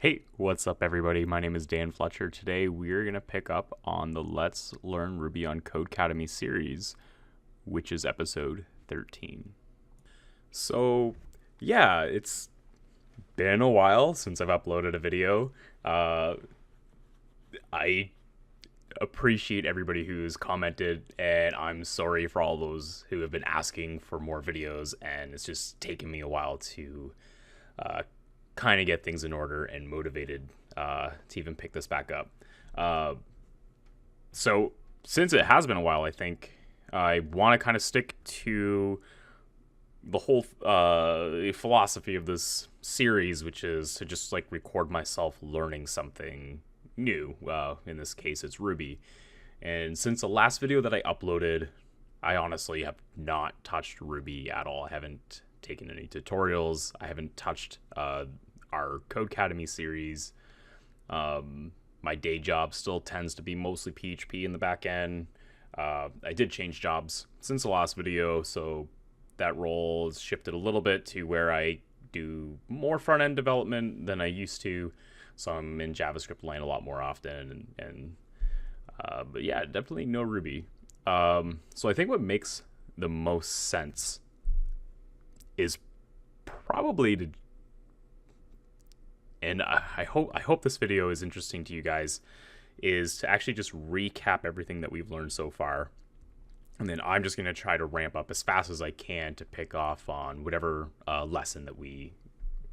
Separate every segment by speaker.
Speaker 1: Hey, what's up everybody? My name is Dan Fletcher. Today we're going to pick up on the Let's Learn Ruby on Codecademy series, which is episode 13. So, yeah, it's been a while since I've uploaded a video. I appreciate everybody who's commented, and I'm sorry for all those who have been asking for more videos, and it's just taken me a while to kind of get things in order and motivated to even pick this back up. So since it has been a while, I think I want to kind of stick to the whole philosophy of this series, which is to just like record myself learning something new. In this case, it's Ruby. And since the last video that I uploaded, I honestly have not touched Ruby at all. I haven't taken any tutorials. I haven't touched our Codecademy series. My day job still tends to be mostly PHP in the back end. I did change jobs since the last video, so that role has shifted a little bit to where I do more front-end development than I used to. So I'm in JavaScript land a lot more often, but yeah, definitely no Ruby. So I think what makes the most sense is probably to, and I hope this video is interesting to you guys, is to actually just recap everything that we've learned so far. And then I'm just going to try to ramp up as fast as I can to pick off on whatever lesson that we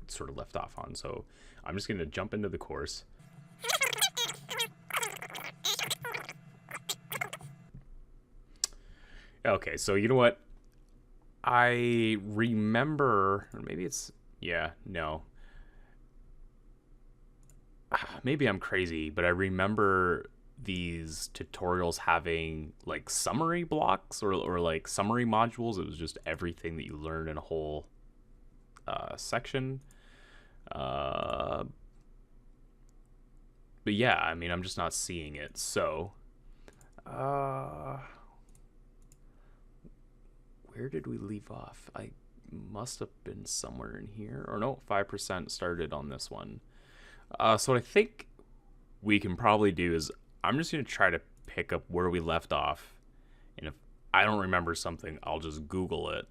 Speaker 1: sort of left off on. So I'm just going to jump into the course. Okay, so you know what? I remember, or maybe it's, yeah, no. Maybe I'm crazy, but I remember these tutorials having like summary blocks or like summary modules. It was just everything that you learned in a whole section. But yeah, I mean, I'm just not seeing it. So, where did we leave off? I must have been somewhere in here. Or no, 5% started on this one. So what I think we can probably do is I'm just going to try to pick up where we left off. And if I don't remember something, I'll just Google it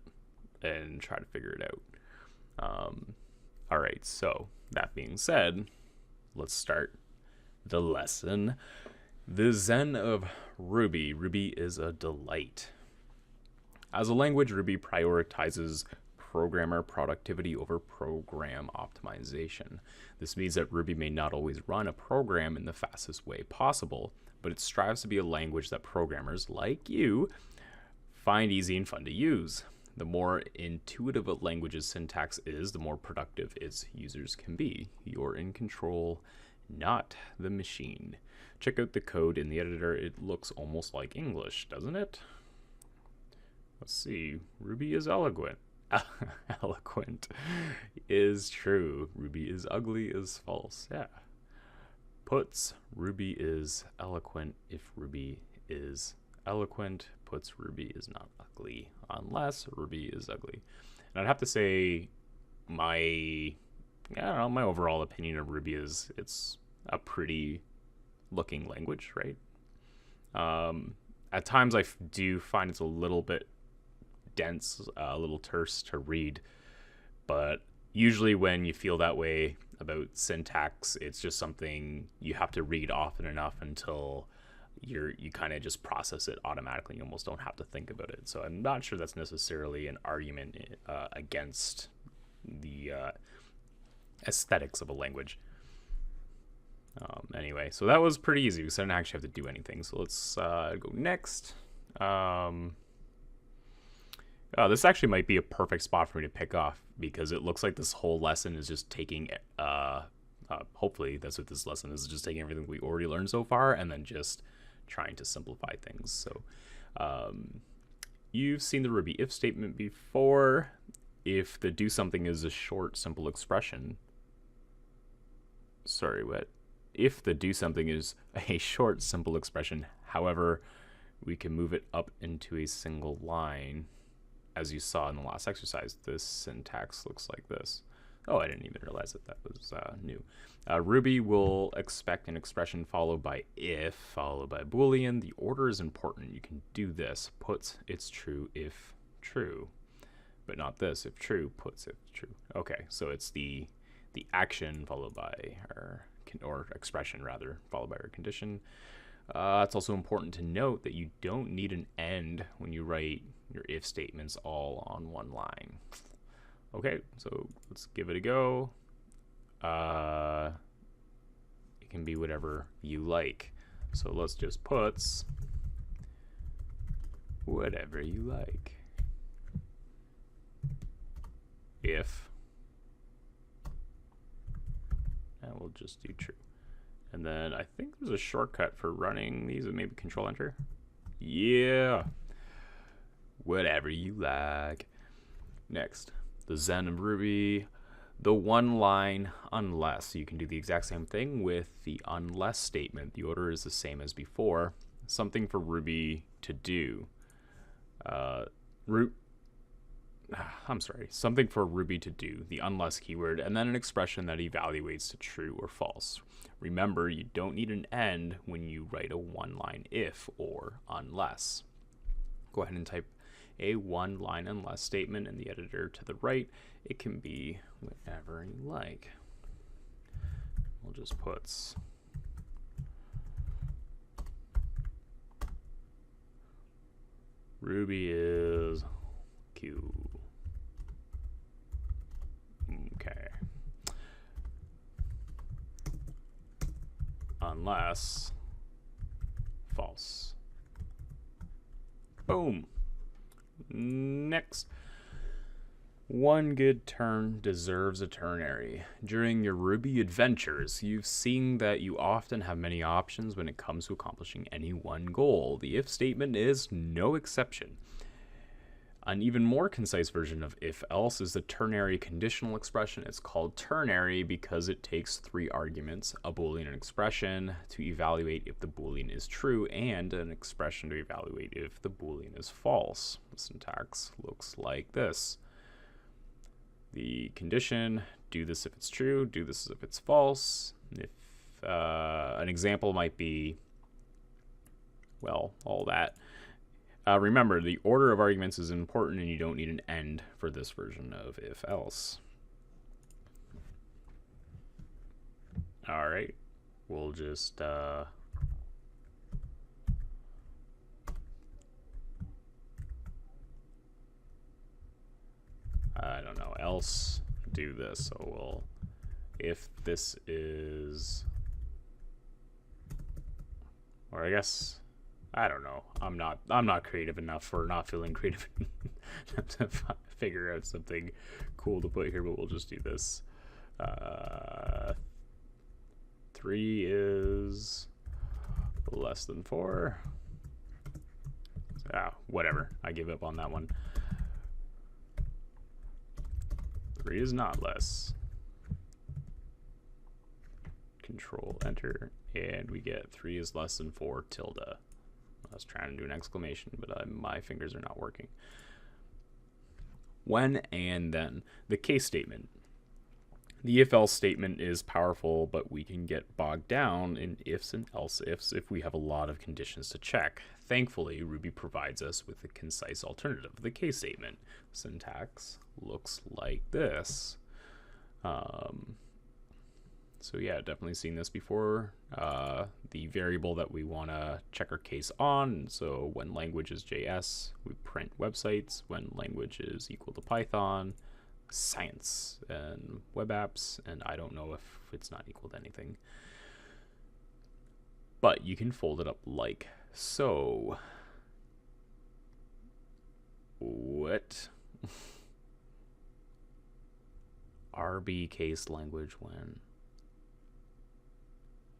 Speaker 1: and try to figure it out. All right, so that being said, let's start the lesson. The Zen of Ruby. Ruby is a delight. As a language, Ruby prioritizes programmer productivity over program optimization. This means that Ruby may not always run a program in the fastest way possible, but it strives to be a language that programmers like you find easy and fun to use. The more intuitive a language's syntax is, the more productive its users can be. You're in control, not the machine. Check out the code in the editor. It looks almost like English, doesn't it? Let's see. Ruby is eloquent. Eloquent is true. Ruby is ugly is false. Yeah. Puts Ruby is eloquent if Ruby is eloquent. Puts Ruby is not ugly unless Ruby is ugly. And I'd have to say my overall opinion of Ruby is it's a pretty looking language, right? At times I do find it's a little bit dense, a little terse to read, but usually when you feel that way about syntax, it's just something you have to read often enough until you kind of just process it automatically. You almost don't have to think about it. So I'm not sure that's necessarily an argument against the aesthetics of a language. Anyway, so that was pretty easy because I didn't actually have to do anything. So let's go next. This actually might be a perfect spot for me to pick off because it looks like this whole lesson is just taking, hopefully that's what this lesson is, just taking everything we already learned so far and then just trying to simplify things. So you've seen the Ruby if statement before. If the do something is a short, simple expression. Sorry, what? If the do something is a short, simple expression, however, we can move it up into a single line. As you saw in the last exercise, this syntax looks like this. Oh, I didn't even realize that was new. Ruby will expect an expression followed by if, followed by Boolean. The order is important. You can do this. Puts it's true if true, but not this. If true, puts if true. Okay, so it's the action followed by or expression rather, followed by our condition. It's also important to note that you don't need an end when you write your if statements all on one line. Okay, so let's give it a go. It can be whatever you like. So let's just puts whatever you like. If, and we'll just do true. And then I think there's a shortcut for running these, maybe Control Enter. Yeah, whatever you like. Next, the Zen of Ruby, the one line unless. You can do the exact same thing with the unless statement. The order is the same as before. Something for Ruby to do. Something for Ruby to do, the unless keyword, and then an expression that evaluates to true or false. Remember, you don't need an end when you write a one-line if or unless. Go ahead and type a one-line unless statement in the editor to the right. It can be whatever you like. We'll just puts Ruby is Q. Okay. Unless false. Boom. Next. One good turn deserves a ternary. During your Ruby adventures, you've seen that you often have many options when it comes to accomplishing any one goal. The if statement is no exception. An even more concise version of if-else is the ternary conditional expression. It's called ternary because it takes three arguments, a Boolean expression to evaluate if the Boolean is true, and an expression to evaluate if the Boolean is false. The syntax looks like this. The condition, do this if it's true, do this if it's false. If an example might be, well, all that. Remember, the order of arguments is important, and you don't need an end for this version of if-else. All right, we'll just I don't know, else do this. So we'll, if this is, or I guess, I don't know. I'm not creative enough, or not feeling creative enough to figure out something cool to put here, but we'll just do this. 3 is less than 4. Whatever. I give up on that one. 3 is not less. Control Enter, and we get 3 is less than 4 tilde. I was trying to do an exclamation, but my fingers are not working. When and then. The case statement. The if-else statement is powerful, but we can get bogged down in ifs and else-ifs if we have a lot of conditions to check. Thankfully, Ruby provides us with a concise alternative. The case statement syntax looks like this. So yeah, definitely seen this before. The variable that we want to check our case on. So when language is JS, we print websites. When language is equal to Python, science and web apps. And I don't know if it's not equal to anything. But you can fold it up like so. What? RB case language when?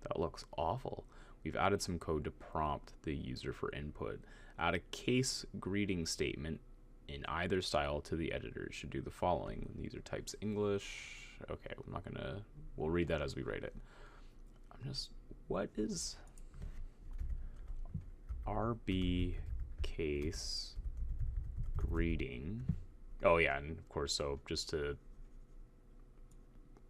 Speaker 1: That looks awful. We've added some code to prompt the user for input. Add a case greeting statement in either style to the editor. It should do the following. These are types English. Okay, we're not gonna, we'll read that as we write it. What is RB case greeting? Oh yeah, and of course, so just to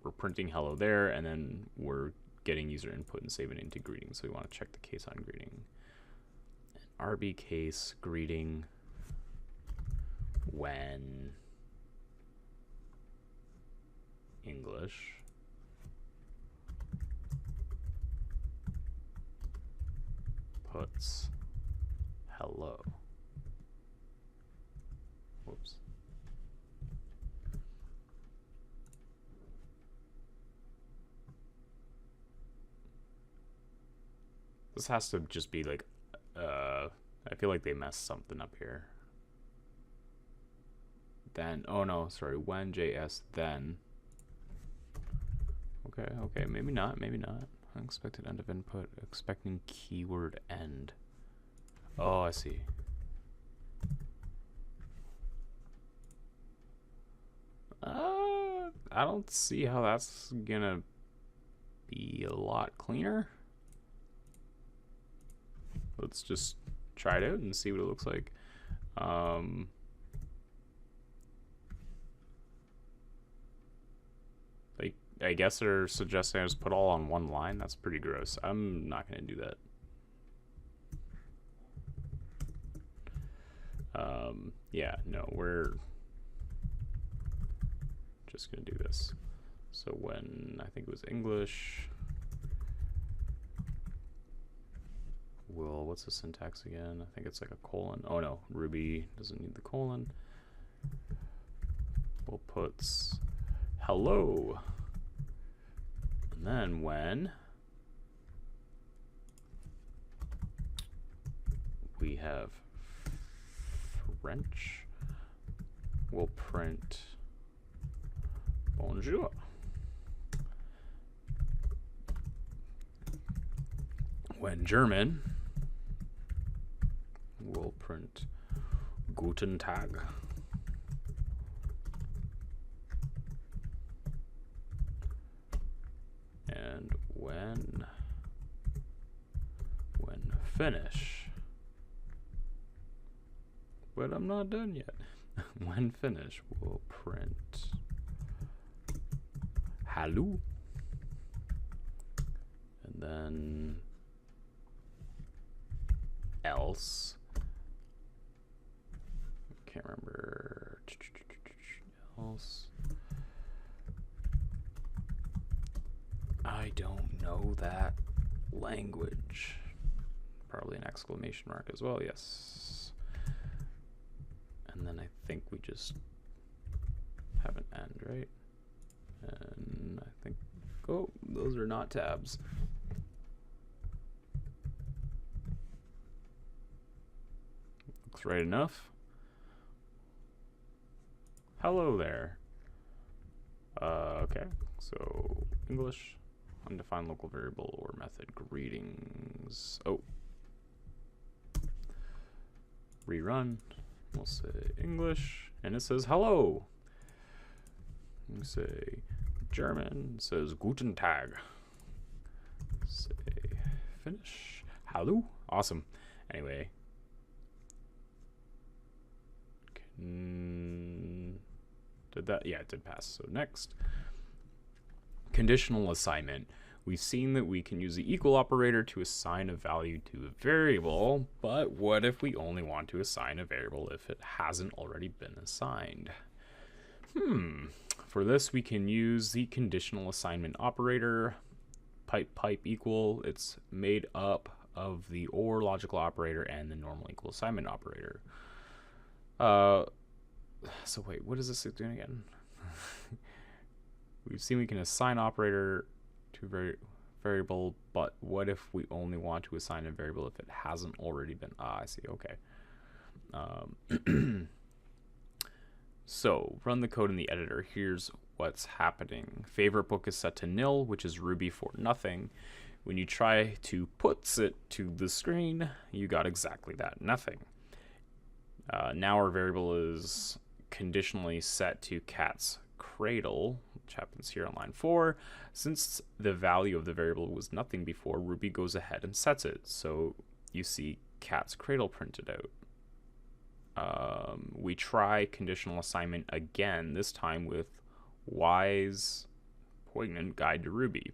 Speaker 1: we're printing hello there, and then we're getting user input and saving it into greeting. So we want to check the case on greeting. RB case greeting when English puts hello. Whoops. This has to just be like, I feel like they messed something up here. Then, oh no, sorry, when JS then. Okay, maybe not. Unexpected end of input, expecting keyword end. Oh, I see. I don't see how that's gonna be a lot cleaner. Let's just try it out and see what it looks like. Like, I guess they're suggesting I just put all on one line. That's pretty gross. I'm not gonna do that. Yeah, no, we're just gonna do this. So when I think it was English, what's the syntax again? I think it's like a colon. Oh no, Ruby doesn't need the colon. We'll put hello, and then when we have French, we'll print bonjour. When German, we'll print Guten Tag. And when Finnish, but I'm not done yet. When Finnish, we'll print hallo. And then else, can't remember, else, I don't know that language. Probably an exclamation mark as well, yes. And then I think we just have an end, right? And I think, oh, those are not tabs. Looks right enough. Hello there. Okay, so English, undefined local variable or method, greetings. Oh. Rerun. We'll say English, and it says hello. We say German, it says Guten Tag. Say Finnish, hallo. Awesome. Anyway. Did that? Yeah, it did pass. So next, conditional assignment. We've seen that we can use the equal operator to assign a value to a variable, but what if we only want to assign a variable if it hasn't already been assigned? For this, we can use the conditional assignment operator, pipe equal. It's made up of the OR logical operator and the normal equal assignment operator. So wait, what is this doing again? We've seen we can assign operator to variable, but what if we only want to assign a variable if it hasn't already been? I see. Okay. So run the code in the editor. Here's what's happening. Favorite book is set to nil, which is Ruby for nothing. When you try to put it to the screen, you got exactly that, nothing. Now our variable is conditionally set to cat's cradle, which happens here on line 4. Since the value of the variable was nothing before, Ruby goes ahead and sets it. So you see cat's cradle printed out. We try conditional assignment again, this time with y's poignant guide to Ruby.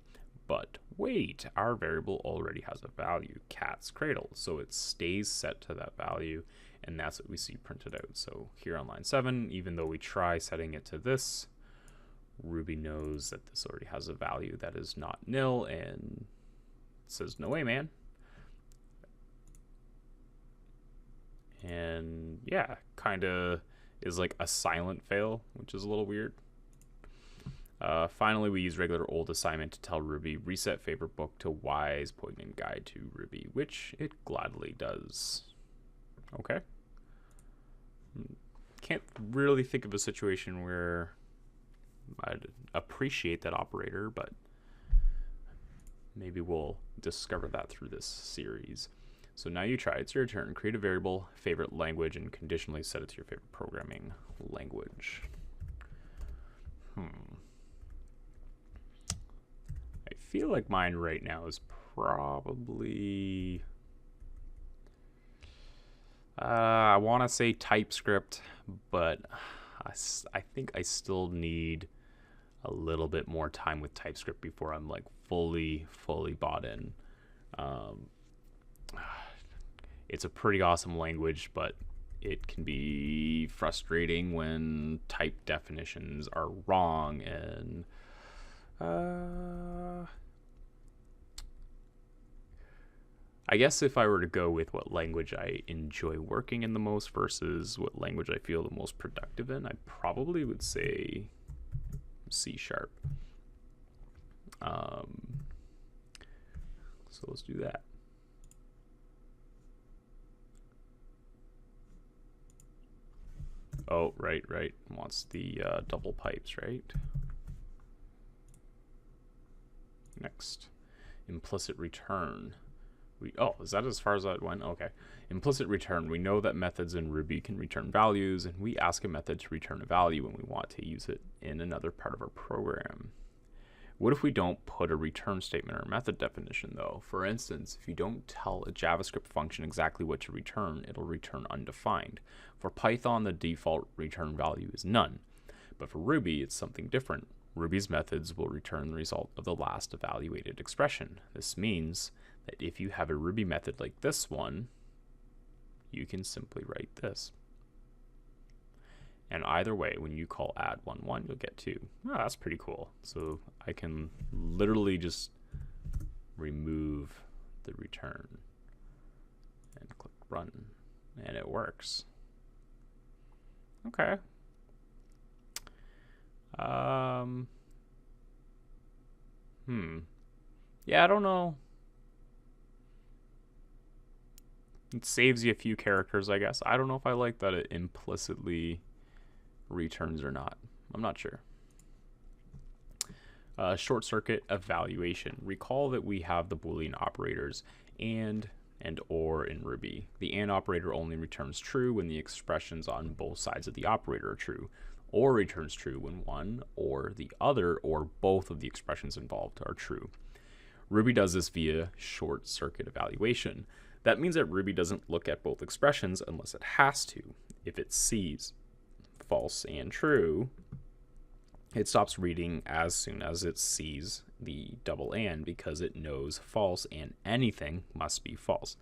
Speaker 1: But wait, our variable already has a value, cat's cradle, so it stays set to that value, and that's what we see printed out. So here on line 7, even though we try setting it to this, Ruby knows that this already has a value that is not nil and says, no way, man. And yeah, kind of is like a silent fail, which is a little weird. Finally, we use regular old assignment to tell Ruby reset favorite book to Y's poignant guide to Ruby, which it gladly does. Okay. Can't really think of a situation where I'd appreciate that operator, but maybe we'll discover that through this series. So now you try. It's your turn. Create a variable, favorite language, and conditionally set it to your favorite programming language. I feel like mine right now is probably... I want to say TypeScript, but I think I still need a little bit more time with TypeScript before I'm like fully bought in. It's a pretty awesome language, but it can be frustrating when type definitions are wrong, and I guess if I were to go with what language I enjoy working in the most versus what language I feel the most productive in, I probably would say C#. So let's do that. Oh, right. Wants the double pipes, right? Next, implicit return. Is that as far as that went? Okay. Implicit return. We know that methods in Ruby can return values, and we ask a method to return a value when we want to use it in another part of our program. What if we don't put a return statement or method definition, though? For instance, if you don't tell a JavaScript function exactly what to return, it'll return undefined. For Python, the default return value is none. But for Ruby, it's something different. Ruby's methods will return the result of the last evaluated expression. This means that if you have a Ruby method like this one, you can simply write this. And either way, when you call add11, you'll get 2. Oh, that's pretty cool. So I can literally just remove the return and click run, and it works. Okay. Yeah, I don't know. It saves you a few characters, I guess. I don't know if I like that it implicitly returns or not. I'm not sure. Short circuit evaluation. Recall that we have the Boolean operators and or in Ruby. The and operator only returns true when the expressions on both sides of the operator are true, or returns true when one or the other or both of the expressions involved are true. Ruby does this via short circuit evaluation. That means that Ruby doesn't look at both expressions unless it has to. If it sees false and true, it stops reading as soon as it sees the double and, because it knows false and anything must be false.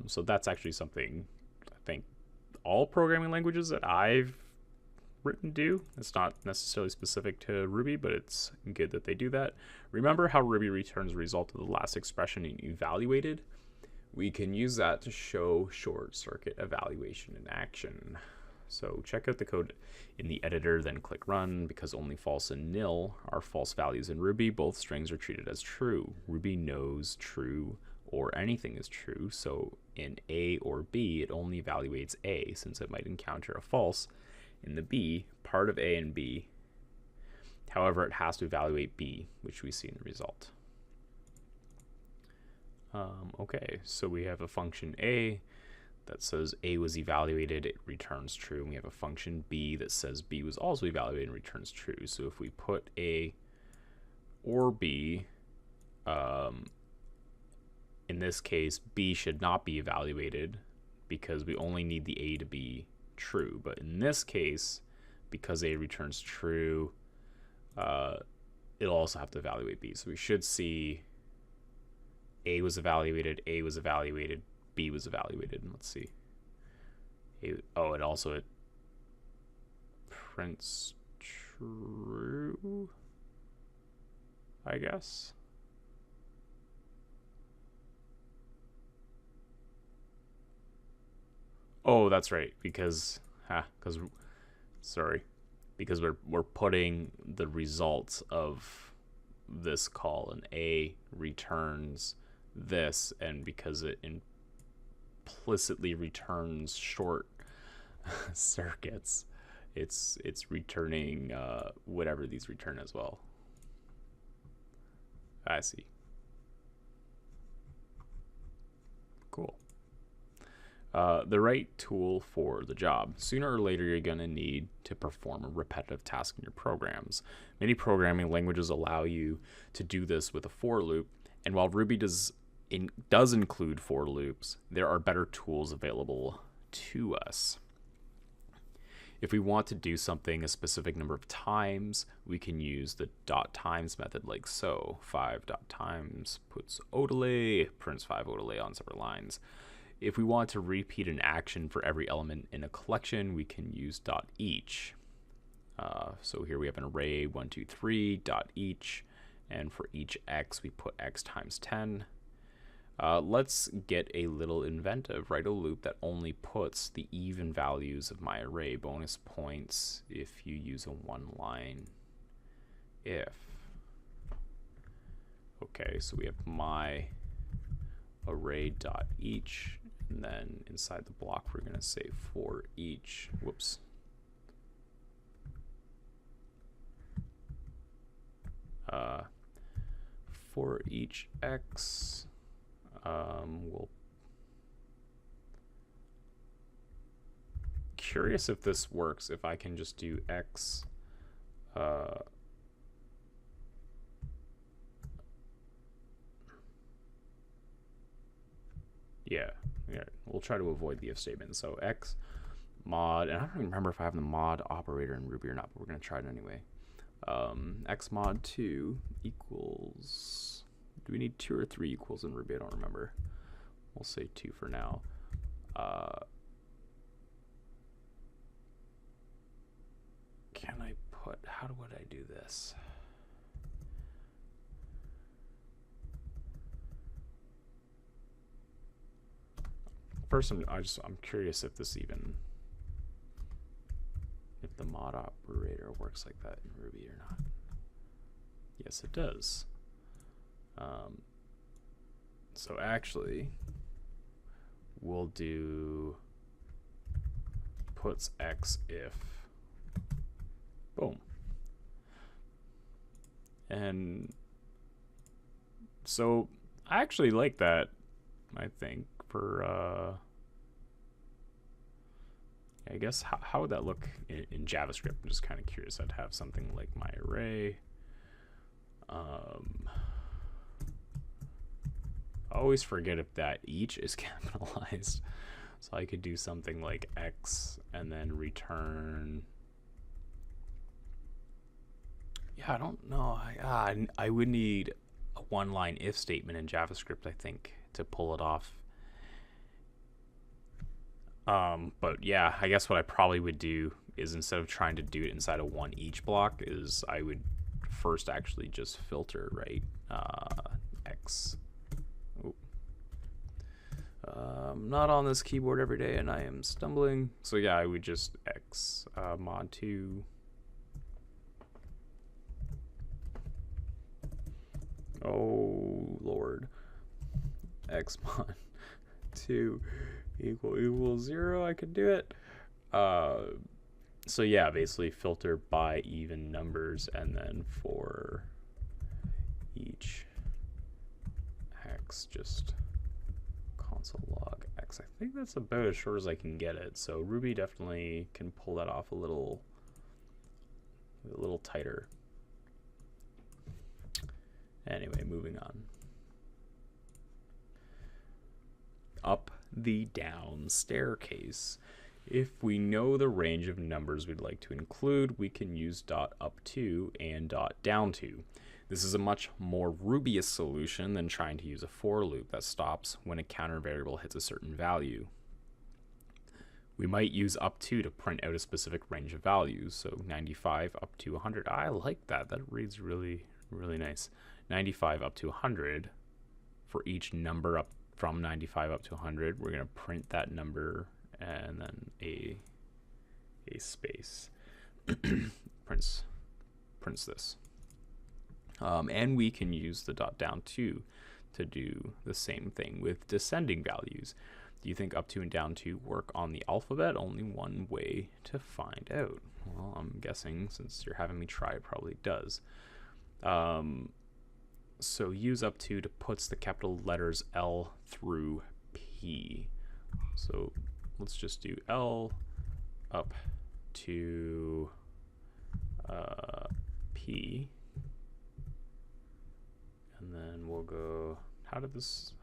Speaker 1: So that's actually something I think all programming languages that I've written do. It's not necessarily specific to Ruby, but it's good that they do that. Remember how Ruby returns the result of the last expression it evaluated? We can use that to show short circuit evaluation in action. So check out the code in the editor, then click run. Because only false and nil are false values in Ruby, both strings are treated as true. Ruby knows true or anything is true, so in A or B, it only evaluates A, since it might encounter a false in the B, part of A and B. However, it has to evaluate B, which we see in the result. Okay, so we have a function A that says A was evaluated, it returns true. And we have a function B that says B was also evaluated and returns true. So if we put A or B, in this case, B should not be evaluated because we only need the A to be true. But in this case, because A returns true, it'll also have to evaluate B. So we should see A was evaluated, B was evaluated. Let's see. It prints true, I guess. Oh, that's right, because we're putting the results of this call, and A returns this, and because it implicitly returns short circuits, it's returning whatever these return as well. I see. Cool. The right tool for the job. Sooner or later, you're going to need to perform a repetitive task in your programs. Many programming languages allow you to do this with a for loop, and while Ruby does include for loops, there are better tools available to us. If we want to do something a specific number of times, we can use the .times method like so. 5.times puts O-delay, prints 5 O-delay on separate lines. If we want to repeat an action for every element in a collection, we can use .each. So here we have an array 1, 2, 3, .each, and for each x, we put x times 10. Let's get a little inventive. Write a loop that only puts the even values of my array. Bonus points if you use a one-line if. Okay, so we have my array.each, and then inside the block we're going to say for each. Whoops. For each x, we'll curious if this works if I can just do x yeah, we'll try to avoid the if statement. So x mod, and I don't even remember if I have the mod operator in Ruby or not, but we're going to try it anyway. X mod 2 equals, do we need 2 or 3 equals in Ruby? I don't remember. We'll say 2 for now. Can I put, how would I do this? First, I'm curious if this even, if the mod operator works like that in Ruby or not. Yes, it does. So actually, we'll do puts x if, boom. And so I actually like that, I think, for I guess how would that look in JavaScript? I'm just kind of curious. I'd have something like my array. I always forget if that each is capitalized. So I could do something like x and then return. Yeah, I don't know. I would need a one-line if statement in JavaScript, I think, to pull it off. But yeah, I guess what I probably would do is instead of trying to do it inside of one each block, is I would first actually just filter, right? X. Oh. I'm not on this keyboard every day and I am stumbling. So yeah, I would just X mod 2. Oh Lord. X mod 2 equals 0. I could do it. So yeah, basically filter by even numbers, and then for each x, just console log x. I think that's about as short as I can get it. So Ruby definitely can pull that off a little tighter. Anyway, moving on. Up the down staircase. If we know the range of numbers we'd like to include, we can use .up to and .down to. This is a much more Rubyist solution than trying to use a for loop that stops when a counter variable hits a certain value. We might use up to print out a specific range of values. So 95 up to 100. I like that. That reads really, really nice. 95 up to 100. For each number up from 95 up to 100, we're going to print that number and then a space. prints this. And we can use the dot down to do the same thing with descending values. Do you think up to and down to work on the alphabet? Only one way to find out. Well, I'm guessing since you're having me try, it probably does. So use up to puts the capital letters L through P. So let's just do L up to P. And then we'll go, how's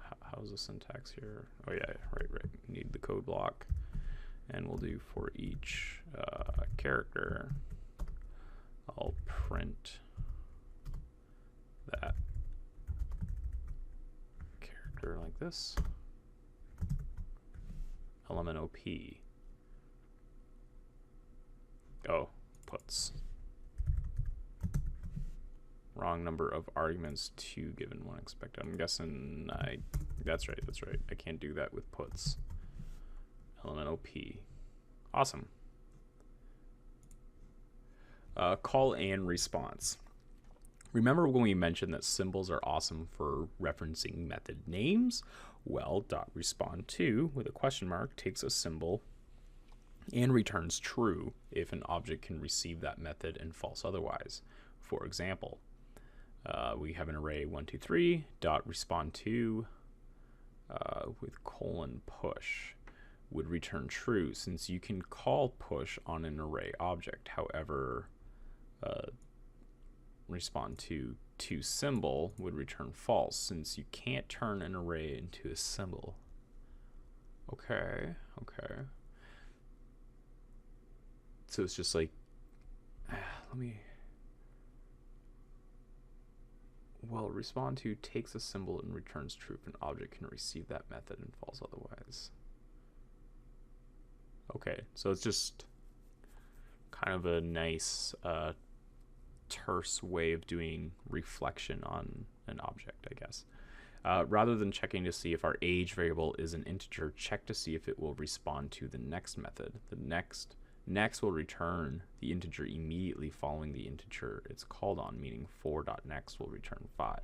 Speaker 1: the syntax here? Oh yeah, right. We need the code block. And we'll do for each character, I'll print that character like this. Element OP. Oh, puts. Wrong number of arguments, 2 given 1 expected. I'm guessing that's right. I can't do that with puts. Element OP. Awesome. Call and response. Remember when we mentioned that symbols are awesome for referencing method names? Well, .respond to with a question mark takes a symbol and returns true if an object can receive that method and false otherwise. For example, we have an array 1, 2, 3 .respond to with colon push would return true since you can call push on an array object. However, respond to symbol would return false since you can't turn an array into a symbol. Okay. So it's just like, well, respond to takes a symbol and returns true if an object can receive that method and false otherwise. Okay, so it's just kind of a nice terse way of doing reflection on an object, I guess. Rather than checking to see if our age variable is an integer, check to see if it will respond to the next method. The next will return the integer immediately following the integer it's called on, meaning 4.next will return 5.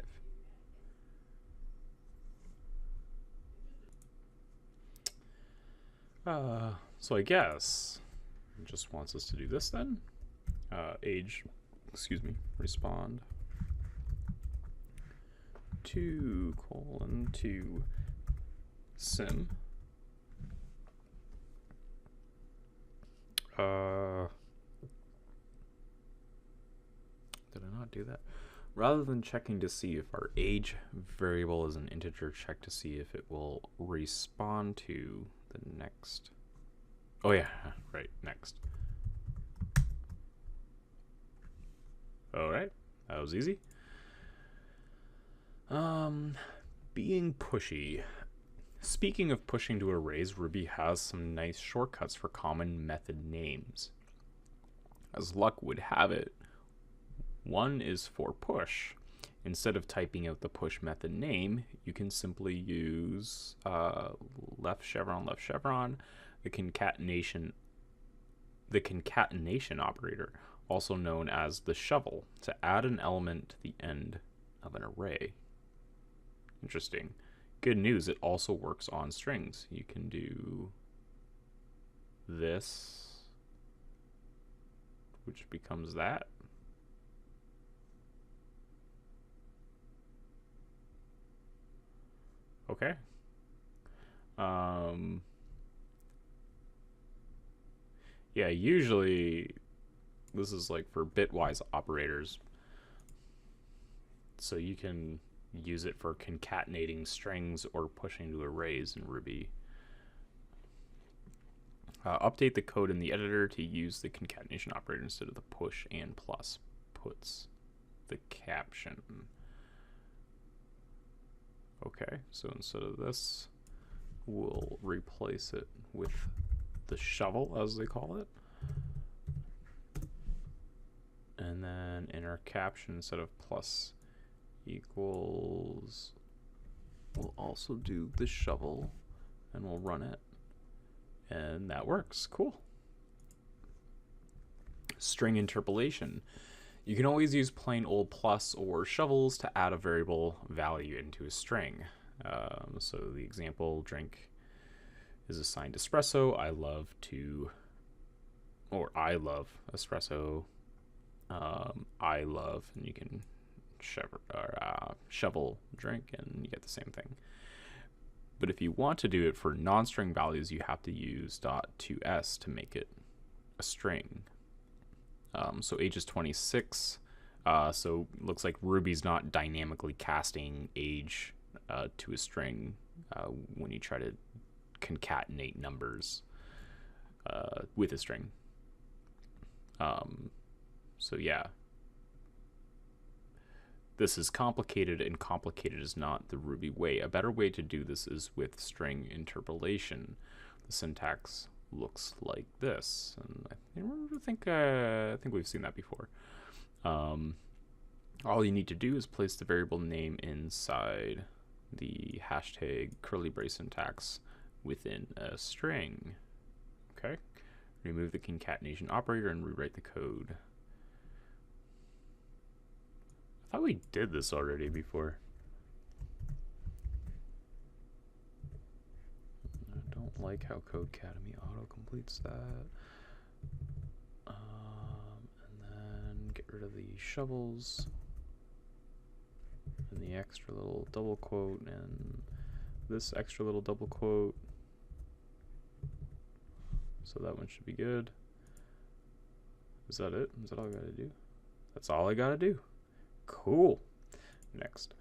Speaker 1: So I guess it just wants us to do this then. Respond to colon to sim. Did I not do that? Rather than checking to see if our age variable is an integer, check to see if it will respond to the next. Oh yeah, right, next. All right, that was easy. Being pushy. Speaking of pushing to arrays, Ruby has some nice shortcuts for common method names. As luck would have it, one is for push. Instead of typing out the push method name, you can simply use left chevron, the concatenation operator, also known as the shovel, to add an element to the end of an array. Interesting. Good news, it also works on strings. You can do this, which becomes that. Okay. Yeah, usually this is like for bitwise operators. So you can use it for concatenating strings or pushing to arrays in Ruby. Update the code in the editor to use the concatenation operator instead of the push and plus puts. the caption. Okay, so instead of this, we'll replace it with the shovel, as they call it. And then in our caption, instead of plus equals, we'll also do the shovel, and we'll run it. And that works. Cool. String interpolation. You can always use plain old plus or shovels to add a variable value into a string. So the example, drink is assigned espresso. I love espresso. I love, and you can shovel drink, and you get the same thing. But if you want to do it for non-string values, you have to use .toS to make it a string. So age is 26. So it looks like Ruby's not dynamically casting age to a string when you try to concatenate numbers with a string. So yeah, this is complicated, and complicated is not the Ruby way. A better way to do this is with string interpolation. The syntax looks like this, and I think we've seen that before. All you need to do is place the variable name inside the hashtag curly brace syntax within a string. Okay, remove the concatenation operator and rewrite the code. I thought we did this already before. I don't like how Codecademy auto-completes that. And then get rid of the shovels and the extra little double quote and this extra little double quote. So that one should be good. Is that it? Is that all I gotta do? That's all I gotta do. Cool. Next.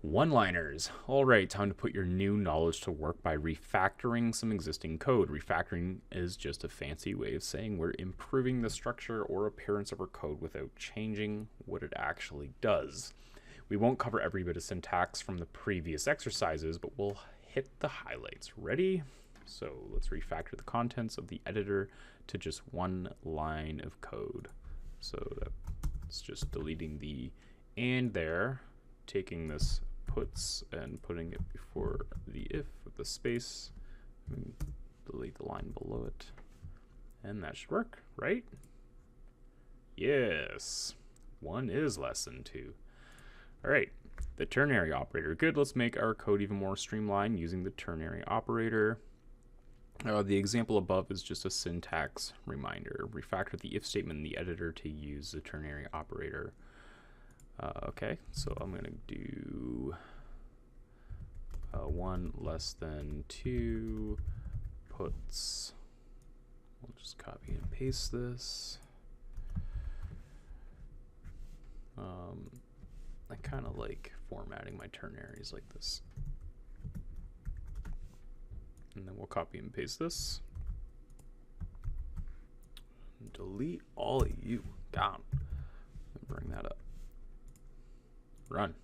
Speaker 1: One-liners. All right, time to put your new knowledge to work by refactoring some existing code. Refactoring is just a fancy way of saying we're improving the structure or appearance of our code without changing what it actually does. We won't cover every bit of syntax from the previous exercises, but we'll hit the highlights. Ready? So let's refactor the contents of the editor to just one line of code. So that's just deleting the and there, taking this puts and putting it before the if with the space, and delete the line below it, and that should work, right? Yes, one is lesson 2. All right, the ternary operator. Good, let's make our code even more streamlined using the ternary operator. The example above is just a syntax reminder. Refactor the if statement in the editor to use the ternary operator. Okay, so I'm going to do 1 less than 2 puts. We'll just copy and paste this. I kind of like formatting my ternaries like this. And then we'll copy and paste this. Delete all of you. Down. And bring that up. Run.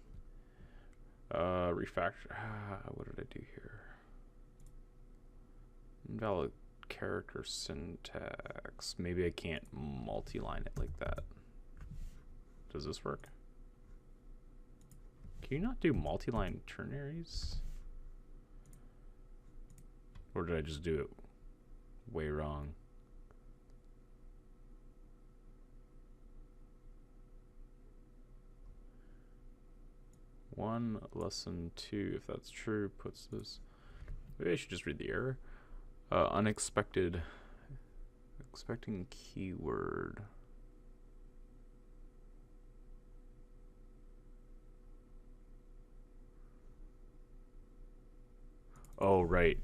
Speaker 1: Refactor. What did I do here? Invalid character syntax. Maybe I can't multi-line it like that. Does this work? Can you not do multi-line ternaries? Or did I just do it way wrong? One less than 2, if that's true, puts this. Maybe I should just read the error. Unexpected. Expecting keyword. Oh, right.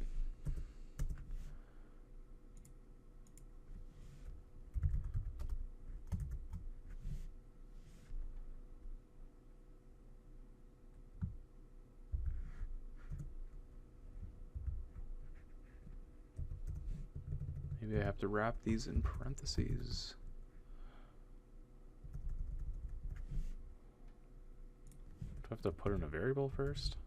Speaker 1: Maybe I have to wrap these in parentheses. I have to put in a variable first?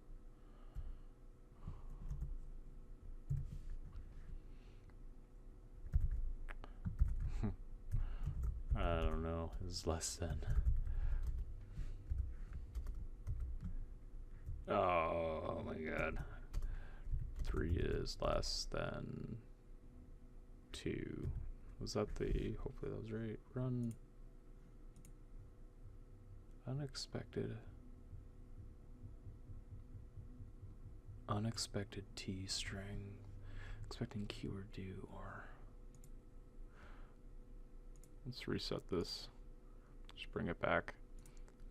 Speaker 1: I don't know. Is less than. Oh my god. 3 is less than 2. Was that the. Hopefully that was right. Run. Unexpected. Unexpected T string. Expecting keyword due or. Let's reset this. Just bring it back.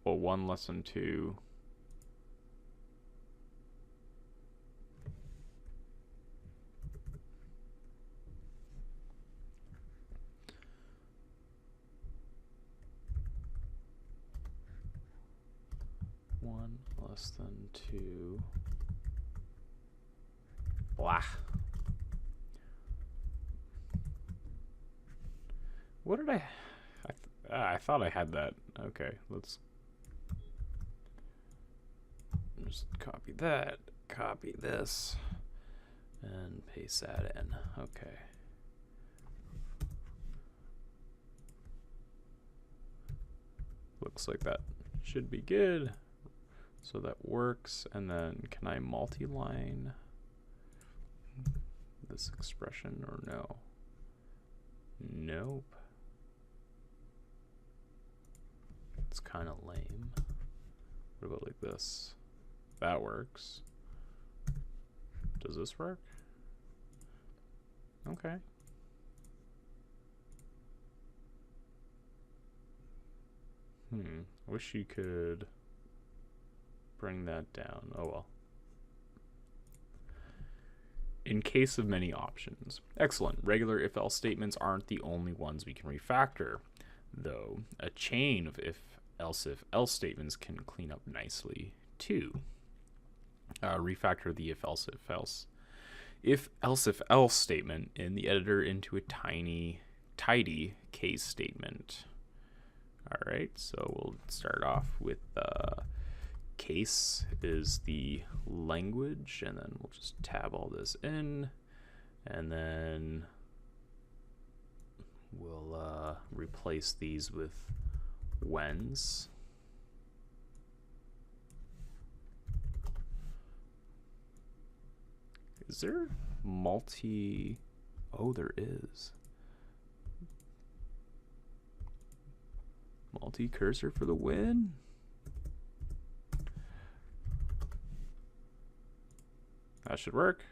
Speaker 1: Well, 1 less than 2. One less than 2. Blah. What did I thought I had that. Okay, let's just copy that, copy this, and paste that in. Okay. Looks like that should be good. So that works. And then can I multi-line this expression or no? Nope. It's kind of lame. What about like this? That works. Does this work? Okay. I wish you could bring that down. Oh well. In case of many options. Excellent. Regular if-else statements aren't the only ones we can refactor, though a chain of if-else statements can clean up nicely too. Refactor the if-else statement in the editor into a tidy case statement. All right, so we'll start off with case is the language, and then we'll just tab all this in, and then we'll replace these with whens. Is there multi? Oh, there is. Multi-cursor for the win? That should work.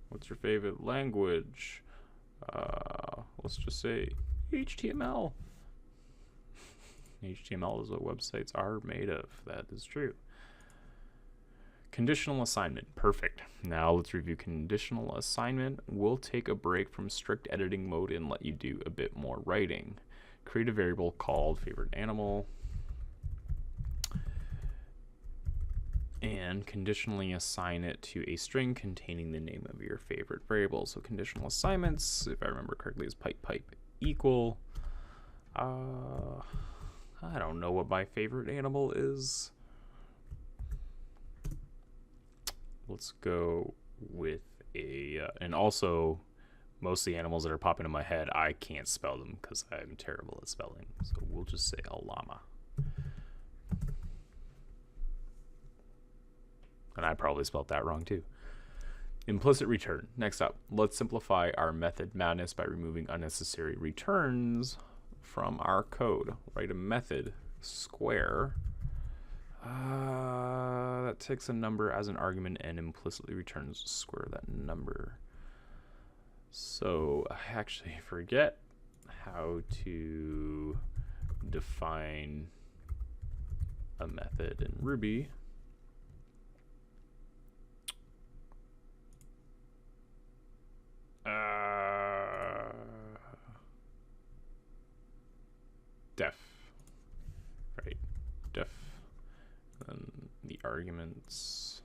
Speaker 1: What's your favorite language? Let's just say HTML. HTML is what websites are made of. That is true. Conditional assignment. Perfect. Now let's review conditional assignment. We'll take a break from strict editing mode and let you do a bit more writing. Create a variable called favorite animal and conditionally assign it to a string containing the name of your favorite variable. So conditional assignments, if I remember correctly, is pipe equal. I don't know what my favorite animal is. Let's go with a, and also most of the animals that are popping in my head, I can't spell them because I'm terrible at spelling. So we'll just say a llama. And I probably spelled that wrong too. Implicit return. Next up, let's simplify our method madness by removing unnecessary returns from our code. Write a method square that takes a number as an argument and implicitly returns square that number. So I actually forget how to define a method in Ruby. Def, right? Def, and the arguments.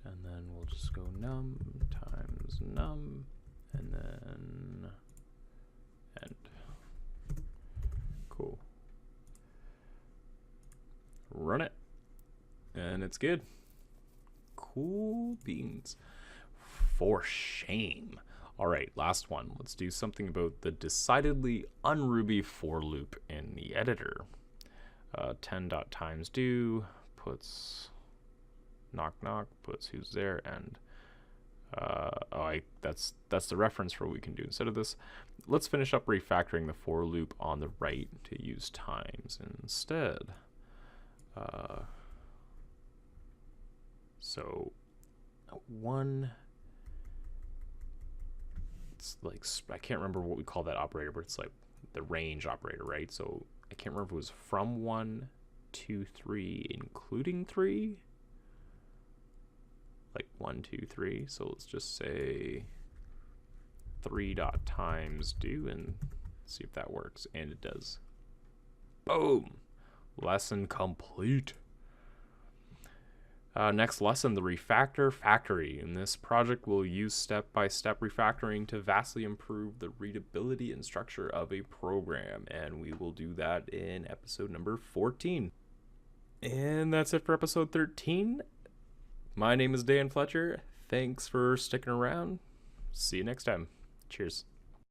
Speaker 1: And then we'll just go num times num, and then end. and it's good. Cool beans. For shame. All right, last one. Let's do something about the decidedly unruby for loop in the editor. 10.timesDo puts knock knock, puts who's there, and that's the reference for what we can do instead of this. Let's finish up refactoring the for loop on the right to use times instead. So one, it's like, I can't remember what we call that operator, but it's like the range operator, right? So I can't remember if it was from 1 to 3 including 3, like 1 2 3. So let's just say 3.timesDo and see if that works, and it does. Boom. Lesson complete. Next lesson, the refactor factory. In this project, we'll use step-by-step refactoring to vastly improve the readability and structure of a program, and we will do that in episode number 14. And that's it for episode 13. My name is Dan Fletcher. Thanks for sticking around. See you next time. Cheers.